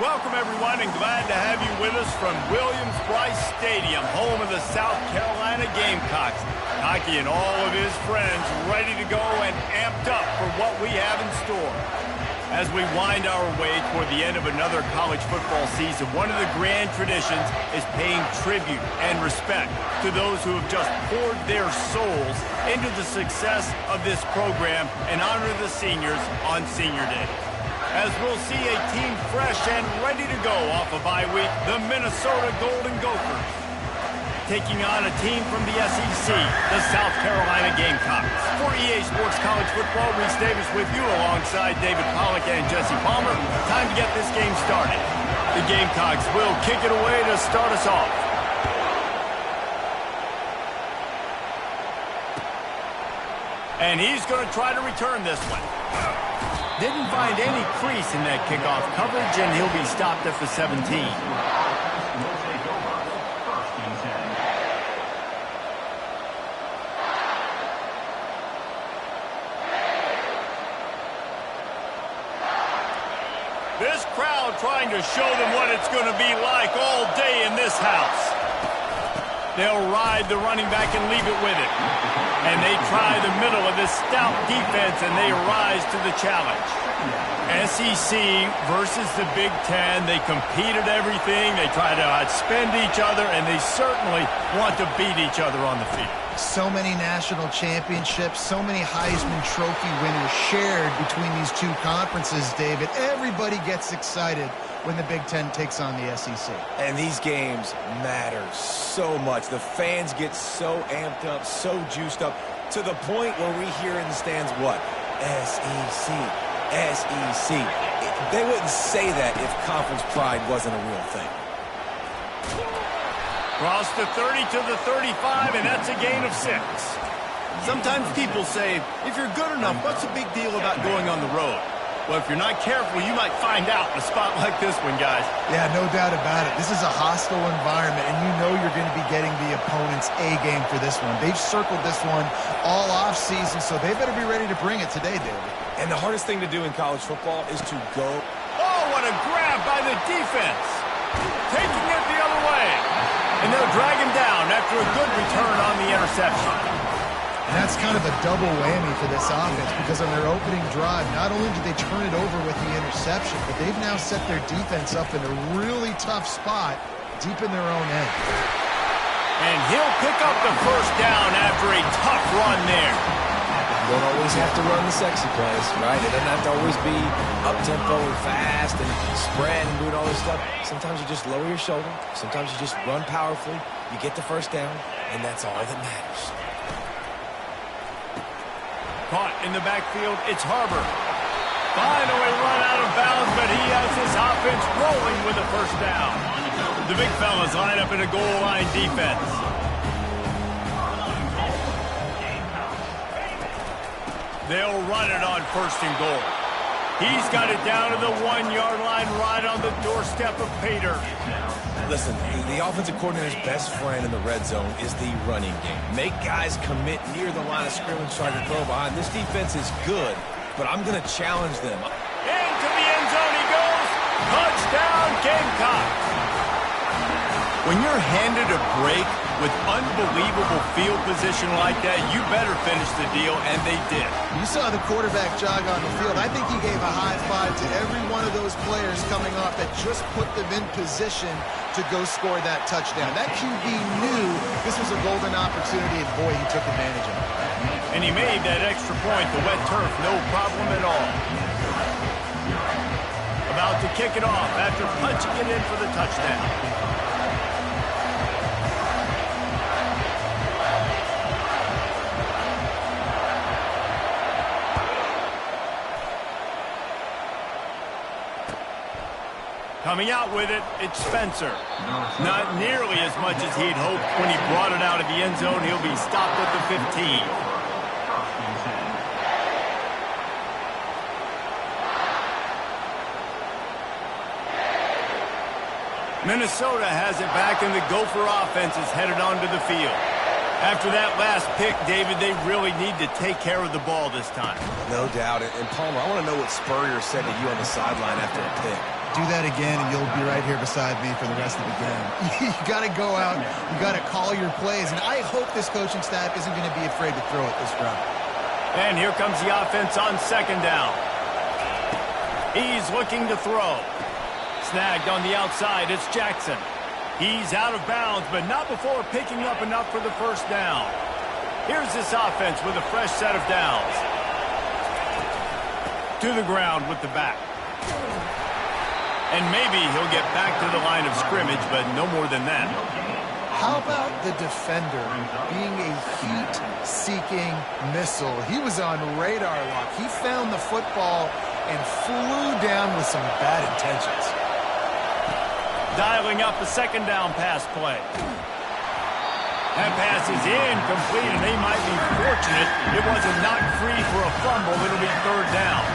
Welcome, everyone, and glad to have you with us from Williams-Brice Stadium, home of the South Carolina Gamecocks. Hockey and all of his friends ready to go and amped up for what we have in store. As we wind our way toward the end of another college football season, one of the grand traditions is paying tribute and respect to those who have just poured their souls into the success of this program and honor the seniors on Senior Day. As we'll see a team fresh and ready to go off a bye week, the Minnesota Golden Gophers, taking on a team from the SEC, the South Carolina Gamecocks. For EA Sports College Football, Reese Davis with you alongside David Pollack and Jesse Palmer. Time to get this game started. The Gamecocks will kick it away to start us off. And he's going to try to return this one. Didn't find any crease in that kickoff coverage, and he'll be stopped at the 17. This crowd trying to show them what it's going to be like all day in this house. They'll ride the running back and leave it with it. And they try the middle of this stout defense, and they rise to the challenge. SEC versus the Big Ten. They compete at everything. They try to outspend each other, and they certainly want to beat each other on the field. So many national championships, so many Heisman Trophy winners shared between these two conferences, David. Everybody gets excited when the Big Ten takes on the SEC. And these games matter so much. The fans get so amped up, so juiced up, to the point where we hear in the stands what? SEC, SEC. They wouldn't say that if conference pride wasn't a real thing. Cross the 30 to the 35, and that's a gain of 6. Sometimes people say, if you're good enough, what's the big deal about going on the road? Well, if you're not careful, you might find out in a spot like this one, guys. Yeah, no doubt about it. This is a hostile environment, and you know you're going to be getting the opponent's A-game for this one. They've circled this one all off-season, so they better be ready to bring it today, David. And the hardest thing to do in college football is to go. Oh, what a grab by the defense. Taking it the other way. And they'll drag him down after a good return on the interception. And that's kind of a double whammy for this offense, because on their opening drive, not only did they turn it over with the interception, but they've now set their defense up in a really tough spot deep in their own end. And he'll pick up the first down after a tough run there. You don't always have to run the sexy plays, right? It doesn't have to always be up-tempo and fast and spread and doing all this stuff. Sometimes you just lower your shoulder. Sometimes you just run powerfully. You get the first down, and that's all that matters. Caught in the backfield, it's Harbor. Finally run out of bounds, but he has his offense rolling with a first down. The big fellas line up in a goal line defense. They'll run it on first and goal. He's got it down to the 1-yard line right on the doorstep of Pater. Listen, the offensive coordinator's best friend in the red zone is the running game. Make guys commit near the line of scrimmage so I can throw behind. This defense is good, but I'm going to challenge them. Into the end zone he goes. Touchdown, Gamecocks. When you're handed a break with unbelievable field position like that, you better finish the deal, and they did. You saw the quarterback jog on the field. I think he gave a high five to every one of those players coming off that just put them in position to go score that touchdown. That QB knew this was a golden opportunity, and boy, he took advantage of it. And he made that extra point, the wet turf, no problem at all. About to kick it off after punching it in for the touchdown. Coming out with it, it's Spencer. Not nearly as much as he'd hoped when he brought it out of the end zone. He'll be stopped at the 15. Minnesota has it back, and the Gopher offense is headed onto the field. After that last pick, David, they really need to take care of the ball this time. No doubt. And Palmer, I want to know what Spurrier said to you on the sideline after a pick. Do that again, and you'll be right here beside me for the rest of the game. You got to go out. You got to call your plays, and I hope this coaching staff isn't going to be afraid to throw it this round. And here comes the offense on second down. He's looking to throw. Snagged on the outside. It's Jackson. He's out of bounds, but not before picking up enough for the first down. Here's this offense with a fresh set of downs. To the ground with the back. And maybe he'll get back to the line of scrimmage, but no more than that. How about the defender being a heat-seeking missile? He was on radar lock. He found the football and flew down with some bad intentions. Dialing up a second down pass play. That pass is incomplete, and they might be fortunate it wasn't knocked free for a fumble. It'll be third down.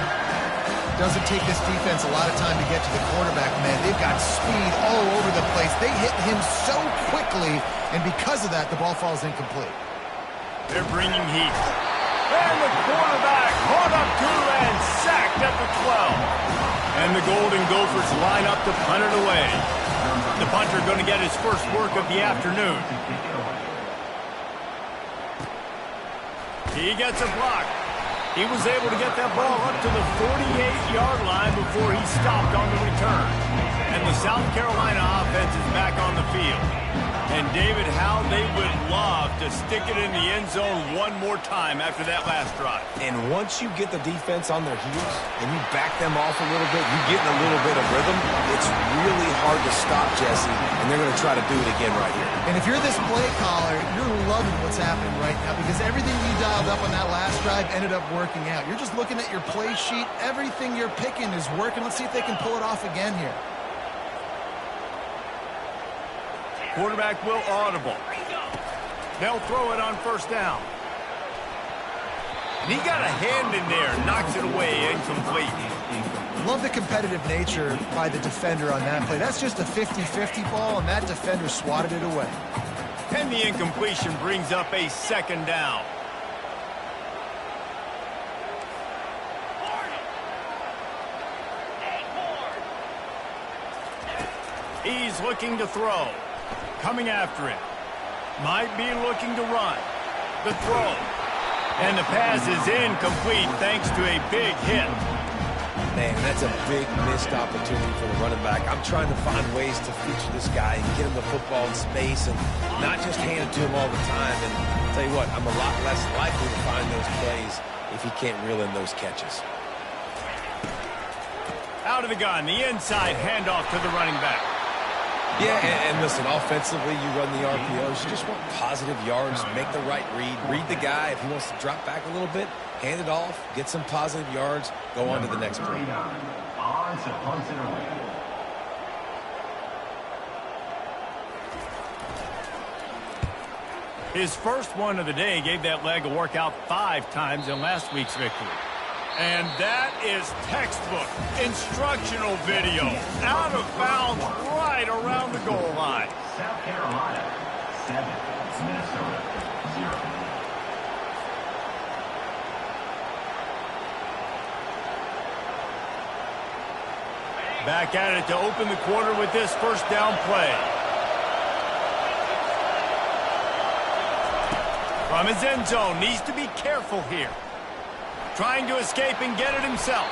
Doesn't take this defense a lot of time to get to the quarterback, man. They've got speed all over the place. They hit him so quickly, and because of that, the ball falls incomplete. They're bringing heat. And the quarterback caught up to and sacked at the 12. And the Golden Gophers line up to punt it away. The punter going to get his first work of the afternoon. He gets a block. He was able to get that ball up to the 48-yard line before he stopped on the return. And the South Carolina offense is back on the field. And, David, how they would love to stick it in the end zone one more time after that last drive. And once you get the defense on their heels and you back them off a little bit, you get in a little bit of rhythm, it's really hard to stop, Jesse, and they're going to try to do it again right here. And if you're this play caller, you're loving what's happening right now because everything you dialed up on that last drive ended up working out. You're just looking at your play sheet. Everything you're picking is working. Let's see if they can pull it off again here. Quarterback will audible. They'll throw it on first down. And he got a hand in there, knocks it away, incomplete. Love the competitive nature by the defender on that play. That's just a 50-50 ball, and that defender swatted it away. And the incompletion brings up a second down. He's looking to throw. Coming after it. Might be looking to run. The throw. And the pass is incomplete thanks to a big hit. Man, that's a big missed opportunity for the running back. I'm trying to find ways to feature this guy and get him the football in space and not just hand it to him all the time. And I'll tell you what, I'm a lot less likely to find those plays if he can't reel in those catches. Out of the gun, the inside handoff to the running back. Yeah, and listen, offensively, you run the RPOs. You just want positive yards, make the right read the guy. If he wants to drop back a little bit, hand it off, get some positive yards, go on to the next play. His first one of the day gave that leg a workout 5 times in last week's victory. And that is textbook instructional video. Out of bounds right around the goal line. South Carolina, 7. Minnesota, 0. Back at it to open the quarter with this first down play. From his end zone, needs to be careful here. Trying to escape and get it himself.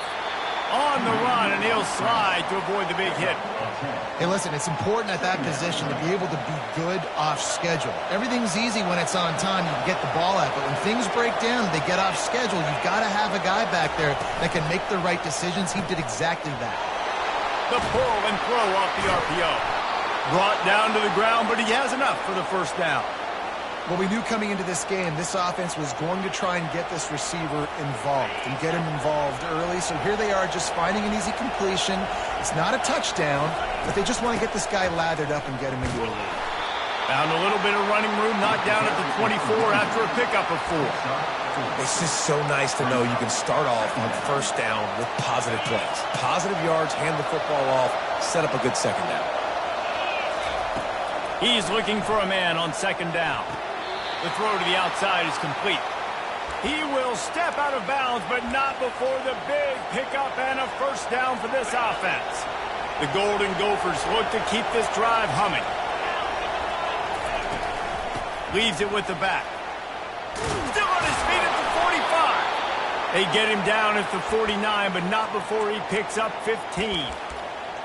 On the run, and he'll slide to avoid the big hit. Hey, listen, it's important at that position to be able to be good off schedule. Everything's easy when it's on time. You can get the ball out, but when things break down, they get off schedule. You've got to have a guy back there that can make the right decisions. He did exactly that. The pull and throw off the RPO. Brought down to the ground, but he has enough for the first down. Well, we knew coming into this game, this offense was going to try and get this receiver involved and get him involved early. So here they are just finding an easy completion. It's not a touchdown, but they just want to get this guy lathered up and get him into a lead. Found a little bit of running room, knocked down at the 24 after a pickup of 4. It's just so nice to know you can start off on first down with positive plays. Positive yards, hand the football off, set up a good second down. He's looking for a man on second down. The throw to the outside is complete. He will step out of bounds, but not before the big pickup and a first down for this offense. The Golden Gophers look to keep this drive humming. Leaves it with the back. Still on his feet at the 45. They get him down at the 49, but not before he picks up 15.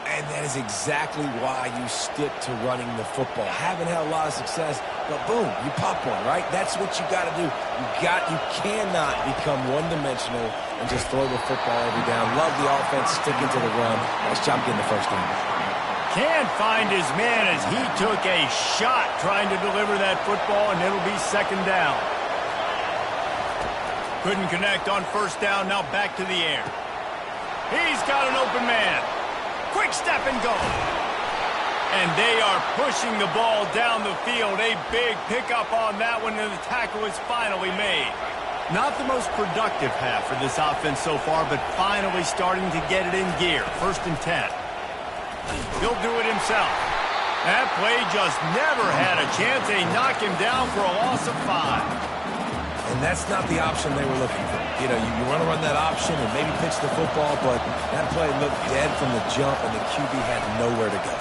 And that is exactly why you stick to running the football. Haven't had a lot of success, but boom, you pop one, right? That's what you got to do. You cannot become one-dimensional and just throw the football every down. Love the offense sticking to the run. Nice job getting the first down. Can't find his man as he took a shot trying to deliver that football, and it'll be second down. Couldn't connect on first down, now back to the air. He's got an open man. Quick step and go. And they are pushing the ball down the field. A big pickup on that one, and the tackle is finally made. Not the most productive half for this offense so far, but finally starting to get it in gear. First and 10. He'll do it himself. That play just never had a chance. They knock him down for a loss of 5. And that's not the option they were looking for. You know, you want to run that option and maybe pitch the football, but that play looked dead from the jump, and the QB had nowhere to go.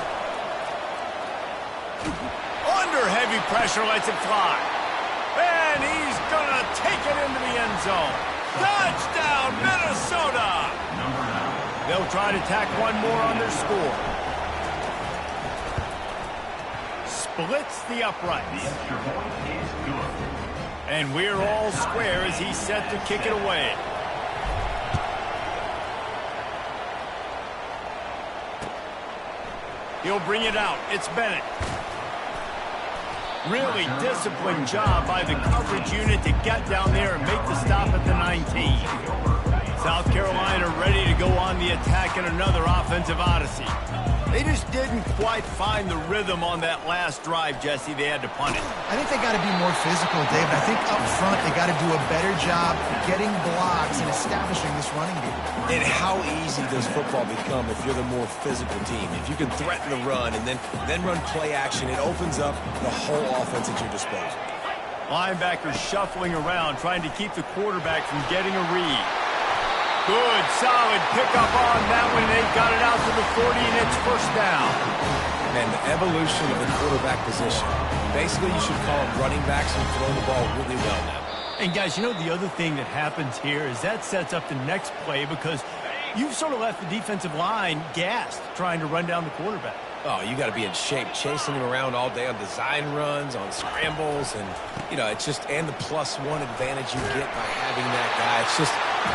Under heavy pressure, lets it fly. And he's going to take it into the end zone. Touchdown, Minnesota! They'll try to tack one more on their score. Splits the uprights. The extra point is good. And we're all square as he's set to kick it away. He'll bring it out. It's Bennett. Really disciplined job by the coverage unit to get down there and make the stop at the 19. South Carolina ready to go on the attack in another offensive odyssey. They just didn't quite find the rhythm on that last drive, Jesse. They had to punt it. I think they got to be more physical, David. I think up front they got to do a better job getting blocks and establishing this running game. And how easy does football become if you're the more physical team? If you can threaten the run and then run play action, it opens up the whole offense at your disposal. Linebackers shuffling around, trying to keep the quarterback from getting a read. Good, solid pickup on that one. They got it out to the 40, and it's first down. And the evolution of the quarterback position. Basically, you should call them running backs and throw the ball really well now. And, guys, you know the other thing that happens here is that sets up the next play because you've sort of left the defensive line gassed trying to run down the quarterback. Oh, you got to be in shape, chasing him around all day on design runs, on scrambles, and, you know, it's just, and the +1 advantage you get by having that guy.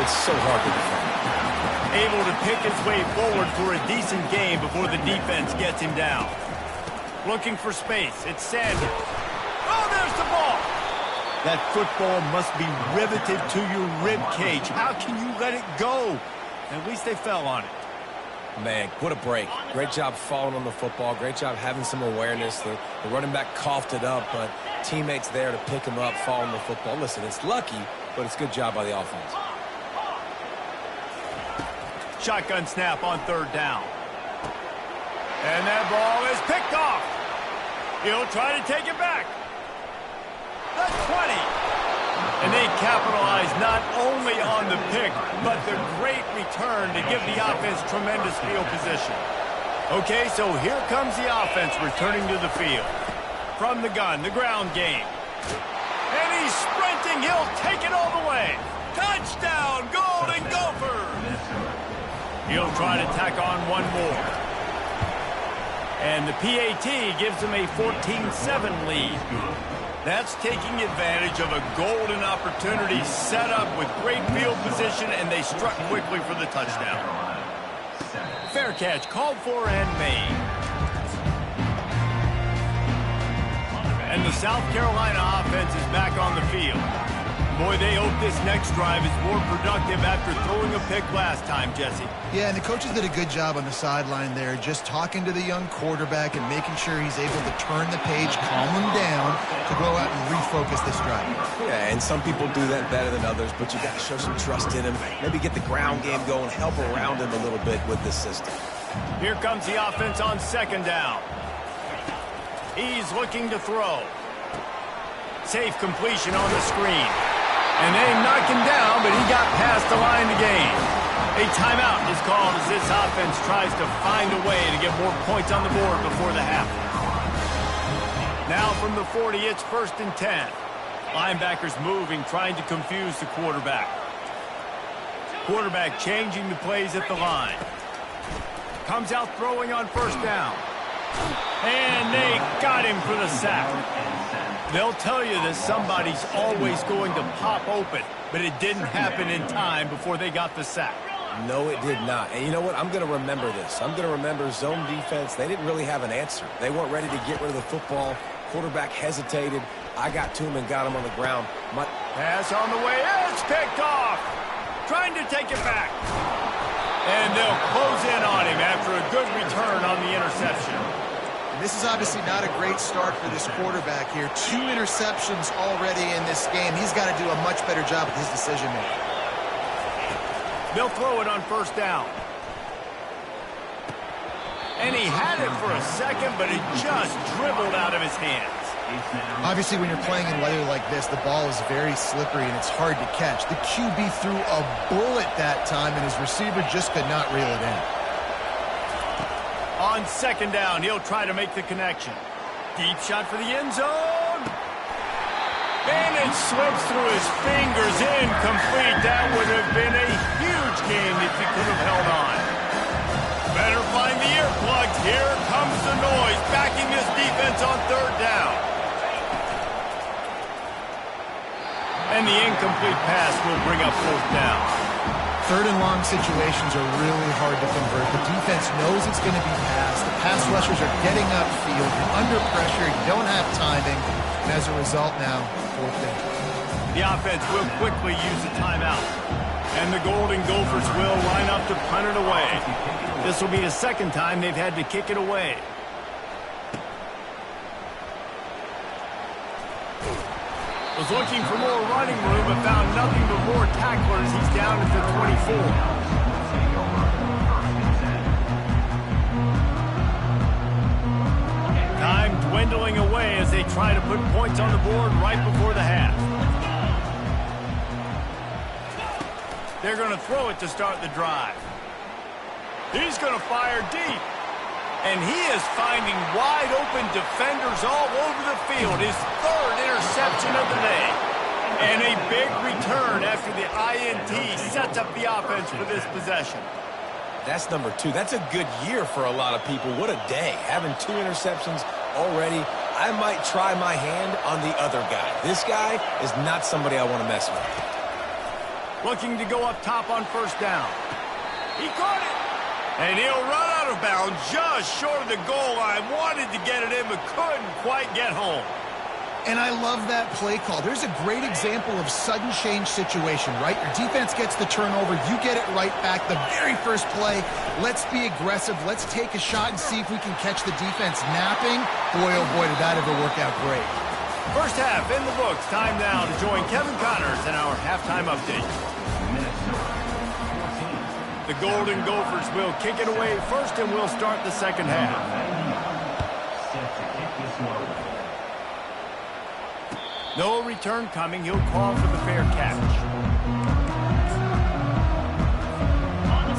It's so hard to defend. Able to pick his way forward for a decent game before the defense gets him down. Looking for space. It's Sanders. Oh, there's the ball. That football must be riveted to your rib cage. How can you let it go? At least they fell on it. Man, what a break. Great job falling on the football. Great job having some awareness. The running back coughed it up, but teammates there to pick him up, fall on the football. Listen, it's lucky, but it's a good job by the offense. Shotgun snap on third down. And that ball is picked off. He'll try to take it back. The 20. And they capitalize not only on the pick, but the great return to give the offense tremendous field position. Okay, so here comes the offense returning to the field. From the gun, the ground game. And he's sprinting. He'll take it all the way. Touchdown, Golden Gophers! He'll try to tack on one more. And the PAT gives them a 14-7 lead. That's taking advantage of a golden opportunity set up with great field position, and they struck quickly for the touchdown. Fair catch called for and made. And the South Carolina offense is back on the field. Boy, they hope this next drive is more productive after throwing a pick last time, Jesse. Yeah, and the coaches did a good job on the sideline there, just talking to the young quarterback and making sure he's able to turn the page, calm him down, to go out and refocus this drive. Yeah, and some people do that better than others, but you got to show some trust in him. Maybe get the ground game going, help around him a little bit with this system. Here comes the offense on second down. He's looking to throw. Safe completion on the screen. And they knocked him down, but he got past the line to gain. A timeout is called as this offense tries to find a way to get more points on the board before the half. Now from the 40, it's 1st and 10. Linebackers moving, trying to confuse the quarterback. Quarterback changing the plays at the line. Comes out throwing on 1st down. And they got him for the sack. They'll tell you that somebody's always going to pop open, but it didn't happen in time before they got the sack. No, it did not. And you know what? I'm going to remember this. I'm going to remember zone defense. They didn't really have an answer. They weren't ready to get rid of the football. Quarterback hesitated. I got to him and got him on the ground. Pass on the way. It's picked off. Trying to take it back. And they'll close in on him after a good return on the interception. This is obviously not a great start for this quarterback here. 2 interceptions already in this game. He's got to do a much better job with his decision-making. They'll throw it on 1st down. And he had it for a second, but it just dribbled out of his hands. Obviously, when you're playing in weather like this, the ball is very slippery and it's hard to catch. The QB threw a bullet that time, and his receiver just could not reel it in. On 2nd down, he'll try to make the connection. Deep shot for the end zone. And it slips through his fingers, incomplete. That would have been a huge game if he could have held on. Better find the earplugs. Here comes the noise, backing this defense on 3rd down. And the incomplete pass will bring up 4th down. 3rd and long situations are really hard to convert. The defense knows it's going to be passed. The pass rushers are getting upfield. You're under pressure. You don't have timing. And as a result now, 4th down. The offense will quickly use a timeout. And the Golden Gophers will line up to punt it away. This will be the 2nd time they've had to kick it away. Was looking for more running room, but found nothing but more tacklers. He's down at the 24. Time dwindling away as they try to put points on the board right before the half. They're going to throw it to start the drive. He's going to fire deep. And he is finding wide-open defenders all over the field. His 3rd interception of the day. And a big return after the INT sets up the offense for this possession. That's number 2. That's a good year for a lot of people. What a day. Having 2 interceptions already. I might try my hand on the other guy. This guy is not somebody I want to mess with. Looking to go up top on 1st down. He caught it. And he'll run out of bounds just short of the goal line. Wanted to get it in, but couldn't quite get home. And I love that play call. There's a great example of sudden change situation, right? Your defense gets the turnover. You get it right back. The very first play, let's be aggressive. Let's take a shot and see if we can catch the defense napping. Boy, oh boy, did that ever work out great. First half in the books. Time now to join Kevin Connors in our halftime update. The Golden Gophers will kick it away first, and we'll start the 2nd half. No return coming. He'll call for the fair catch.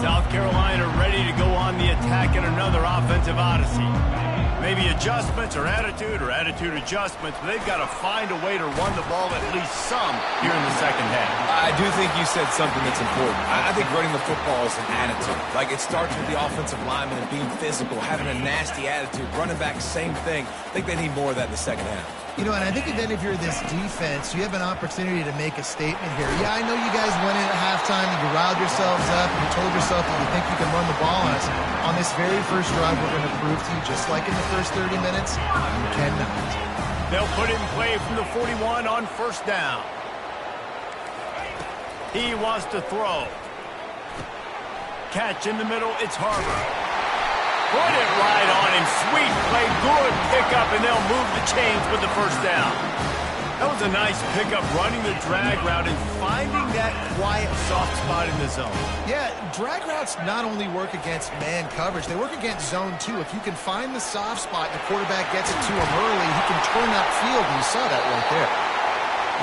South Carolina ready to go on the attack in another offensive odyssey. Maybe adjustments or attitude adjustments, but they've got to find a way to run the ball at least some here in the 2nd half. I do think you said something that's important. I think running the football is an attitude. Like, it starts with the offensive lineman and being physical, having a nasty attitude. Running back, same thing. I think they need more of that in the 2nd half. You know, and I think then if you're this defense, you have an opportunity to make a statement here. Yeah, I know you guys went in at halftime and you riled yourselves up and you told yourself that you think you can run the ball on us. On this very first drive, we're going to prove to you, just like in the first 30 minutes, you cannot. They'll put it in play from the 41 on 1st down. He wants to throw. Catch in the middle, it's Harbor. Put it right on him. Sweet play, good pickup, and they'll move the chains with the 1st down. That was a nice pickup, running the drag route and finding that quiet, soft spot in the zone. Yeah, drag routes not only work against man coverage, they work against zone too. If you can find the soft spot and the quarterback gets it to him early, he can turn that field, and you saw that right there.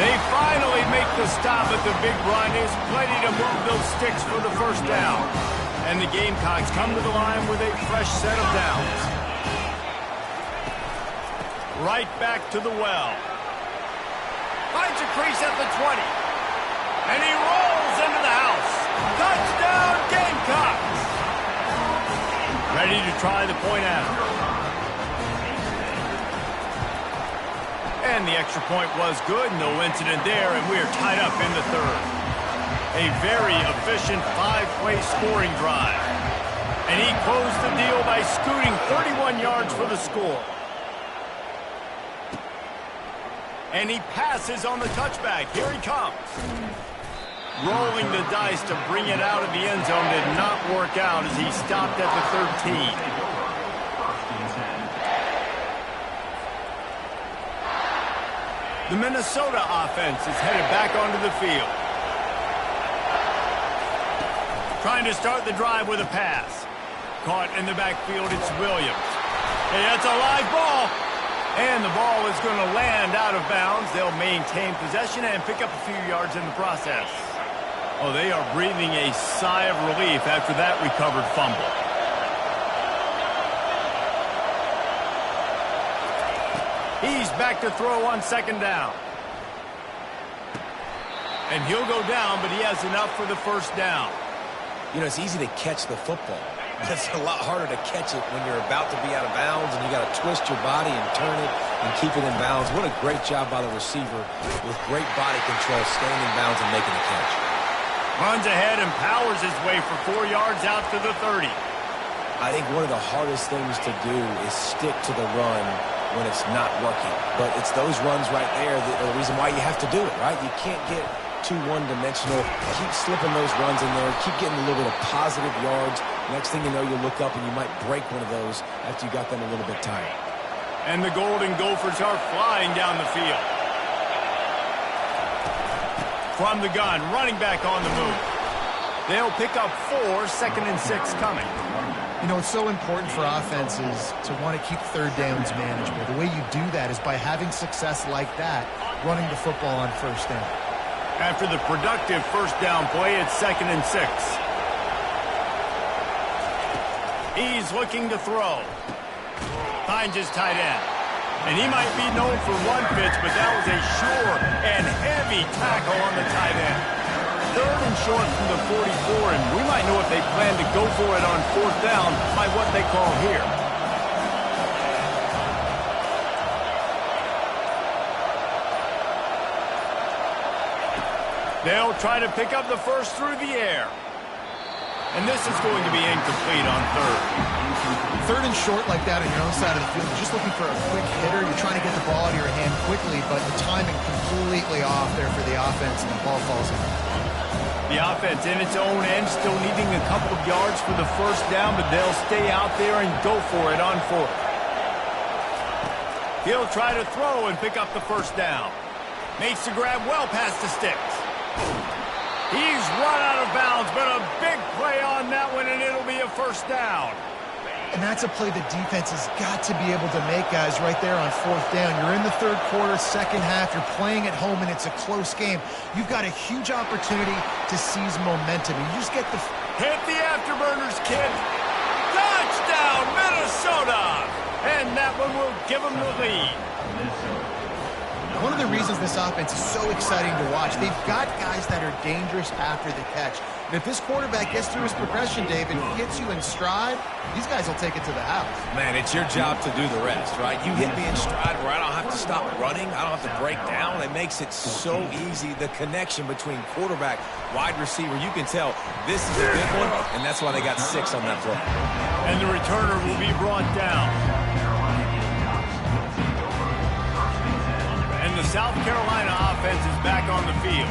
They finally make the stop at the big run. Is plenty to move those sticks for the first down. And the Gamecocks come to the line with a fresh set of downs. Right back to the well. Finds a crease at the 20. And he rolls into the house. Touchdown, Gamecocks! Ready to try the point after. And the extra point was good. No incident there, and we are tied up in the third. A very efficient 5-play scoring drive. And he closed the deal by scooting 31 yards for the score. And he passes on the touchback. Here he comes. Rolling the dice to bring it out of the end zone did not work out as he stopped at the 13. The Minnesota offense is headed back onto the field. Trying to start the drive with a pass. Caught in the backfield, it's Williams. Hey, that's a live ball. And the ball is going to land out of bounds. They'll maintain possession and pick up a few yards in the process. Oh, they are breathing a sigh of relief after that recovered fumble. He's back to throw on second down. And he'll go down, but he has enough for the first down. You know, it's easy to catch the football. It's a lot harder to catch it when you're about to be out of bounds and you got to twist your body and turn it and keep it in bounds. What a great job by the receiver with great body control, staying in bounds and making the catch. Runs ahead and powers his way for 4 yards out to the 30. I think one of the hardest things to do is stick to the run when it's not working. But it's those runs right there that are the reason why you have to do it, right? You can't get too one-dimensional. Keep slipping those runs in there. Keep getting a little bit of positive yards. Next thing you know, you look up and you might break one of those after you got them a little bit tired. And the Golden Gophers are flying down the field. From the gun, running back on the move. They'll pick up 4, 2nd and 6 coming. You know, it's so important for offenses to want to keep third downs manageable. The way you do that is by having success like that, running the football on first down. After the productive first down play, it's 2nd and 6. He's looking to throw. Finds his tight end. And he might be known for one pitch, but that was a sure and heavy tackle on the tight end. 3rd and short from the 44, and we might know if they plan to go for it on 4th down by what they call here. They'll try to pick up the first through the air. And this is going to be incomplete on 3rd. 3rd and short like that on your own side of the field, you're just looking for a quick hitter. You're trying to get the ball out of your hand quickly, but the timing completely off there for the offense, and the ball falls in. The offense in its own end, still needing a couple of yards for the first down, but they'll stay out there and go for it on 4th. He'll try to throw and pick up the first down. Makes the grab well past the sticks. He's run out of bounds, but a big play on that one, and it'll be a first down. And that's a play the defense has got to be able to make, guys, right there on 4th down. You're in the 3rd quarter, 2nd half. You're playing at home, and it's a close game. You've got a huge opportunity to seize momentum. You just get the... Hit the afterburners, kid. Touchdown, Minnesota! And that one will give them the lead. One of the reasons this offense is so exciting to watch, they've got guys that are dangerous after the catch. And if this quarterback gets through his progression, David, gets you in stride, these guys will take it to the house. Man, it's your job to do the rest, right? You hit me in stride where I don't have to stop running. I don't have to break down. It makes it so easy. The connection between quarterback, wide receiver, you can tell this is a big one, and that's why they got 6 on that play. And the returner will be brought down. And the South Carolina offense is back on the field.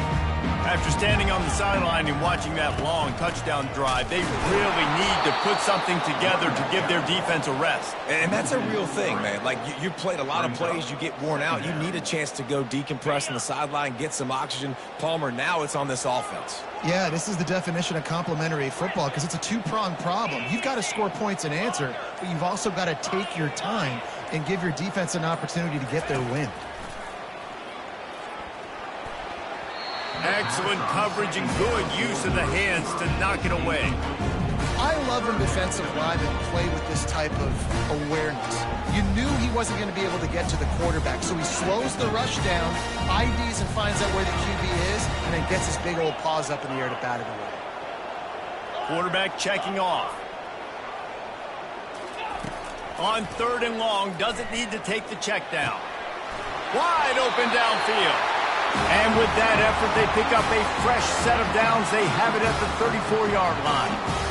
After standing on the sideline and watching that long touchdown drive, they really need to put something together to give their defense a rest. And that's a real thing, man. Like, you played a lot of plays, you get worn out. You need a chance to go decompress on the sideline, get some oxygen. Palmer, now it's on this offense. Yeah, this is the definition of complementary football because it's a two-pronged problem. You've got to score points and answer, but you've also got to take your time and give your defense an opportunity to get their win. Excellent coverage and good use of the hands to knock it away. I love when defensive linemen play with this type of awareness. You knew he wasn't going to be able to get to the quarterback, so he slows the rush down, IDs and finds out where the QB is, and then gets his big old paws up in the air to bat it away. Quarterback checking off. On 3rd and long, doesn't need to take the check down. Wide open downfield. And with that effort, they pick up a fresh set of downs. They have it at the 34-yard line.